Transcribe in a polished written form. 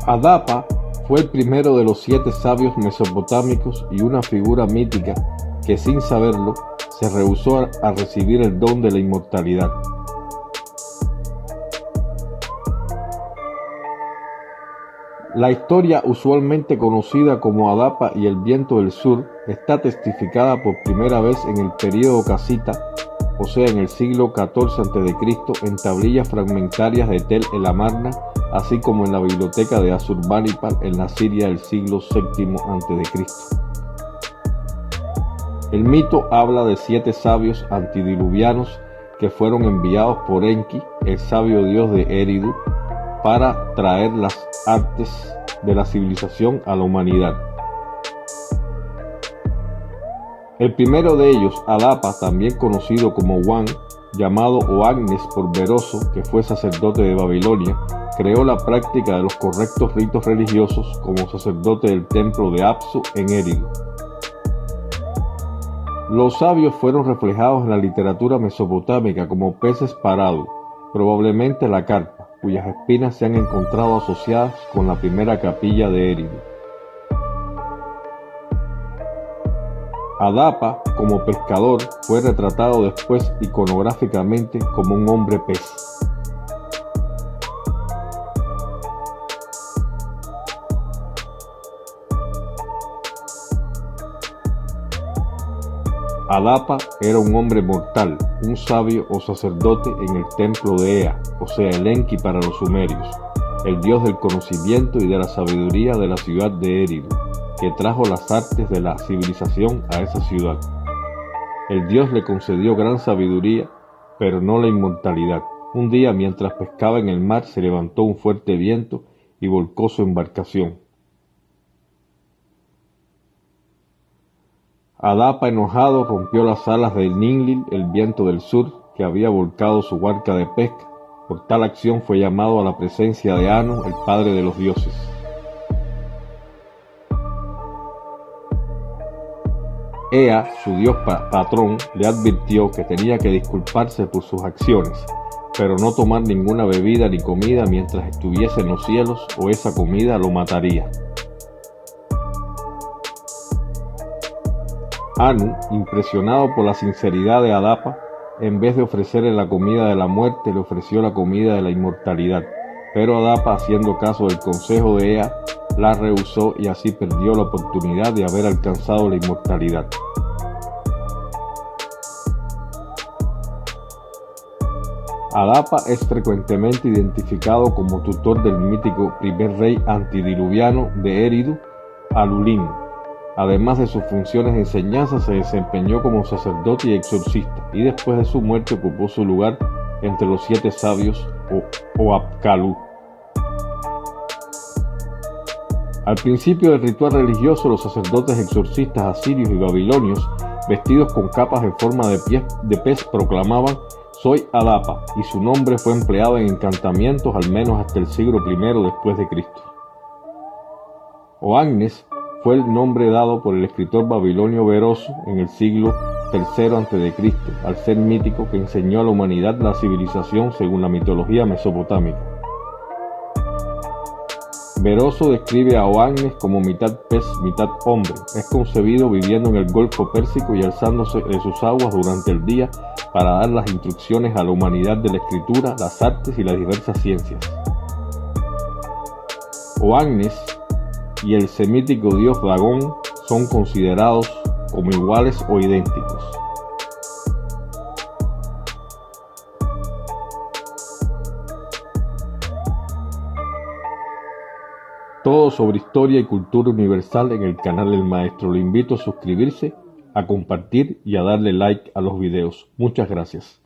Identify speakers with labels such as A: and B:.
A: Adapa fue el primero de los 7 sabios mesopotámicos y una figura mítica que, sin saberlo, se rehusó a recibir el don de la inmortalidad. La historia, usualmente conocida como Adapa y el viento del sur, está testificada por primera vez en el período casita, o sea en el siglo XIV a.C., en tablillas fragmentarias de Tel el Amarna, así como en la biblioteca de Asurbanipal en la Siria del siglo VII a.C. El mito habla de 7 sabios antidiluvianos que fueron enviados por Enki, el sabio dios de Eridu, para traer las artes de la civilización a la humanidad. El primero de ellos, Adapa, también conocido como Wan, llamado Oannes por Beroso, que fue sacerdote de Babilonia, creó la práctica de los correctos ritos religiosos como sacerdote del templo de Apsu en Eridu. Los sabios fueron reflejados en la literatura mesopotámica como peces parados, probablemente la carpa, cuyas espinas se han encontrado asociadas con la primera capilla de Eridu. Adapa, como pescador, fue retratado después iconográficamente como un hombre pez. Adapa era un hombre mortal, un sabio o sacerdote en el templo de Ea, o sea el Enki para los sumerios, el dios del conocimiento y de la sabiduría de la ciudad de Eridu, que trajo las artes de la civilización a esa ciudad. El dios le concedió gran sabiduría, pero no la inmortalidad. Un día, mientras pescaba en el mar, se levantó un fuerte viento y volcó su embarcación. Adapa, enojado, rompió las alas del Ninlil, el viento del sur, que había volcado su barca de pesca. Por tal acción fue llamado a la presencia de Anu, el padre de los dioses. Ea, su dios patrón, le advirtió que tenía que disculparse por sus acciones, pero no tomar ninguna bebida ni comida mientras estuviese en los cielos, o esa comida lo mataría. Anu, impresionado por la sinceridad de Adapa, en vez de ofrecerle la comida de la muerte, le ofreció la comida de la inmortalidad, pero Adapa, haciendo caso del consejo de Ea, la rehusó y así perdió la oportunidad de haber alcanzado la inmortalidad. Adapa es frecuentemente identificado como tutor del mítico primer rey antidiluviano de Eridu, Alulin. Además de sus funciones de enseñanza, se desempeñó como sacerdote y exorcista, y después de su muerte ocupó su lugar entre los 7 sabios o Apkallu. Al principio del ritual religioso, los sacerdotes exorcistas asirios y babilonios, vestidos con capas en forma de pez, proclamaban: «Soy Adapa», y su nombre fue empleado en encantamientos al menos hasta el siglo I después de Cristo. Oannes fue el nombre dado por el escritor babilonio Beroso en el siglo III a.C., al ser mítico que enseñó a la humanidad la civilización según la mitología mesopotámica. Beroso describe a Oannes como mitad pez, mitad hombre. Es concebido viviendo en el Golfo Pérsico y alzándose de sus aguas durante el día para dar las instrucciones a la humanidad de la escritura, las artes y las diversas ciencias. Oannes y el semítico dios Dagón son considerados como iguales o idénticos. Todo sobre historia y cultura universal en el canal del Maestro. Lo invito a suscribirse, a compartir y a darle like a los videos. Muchas gracias.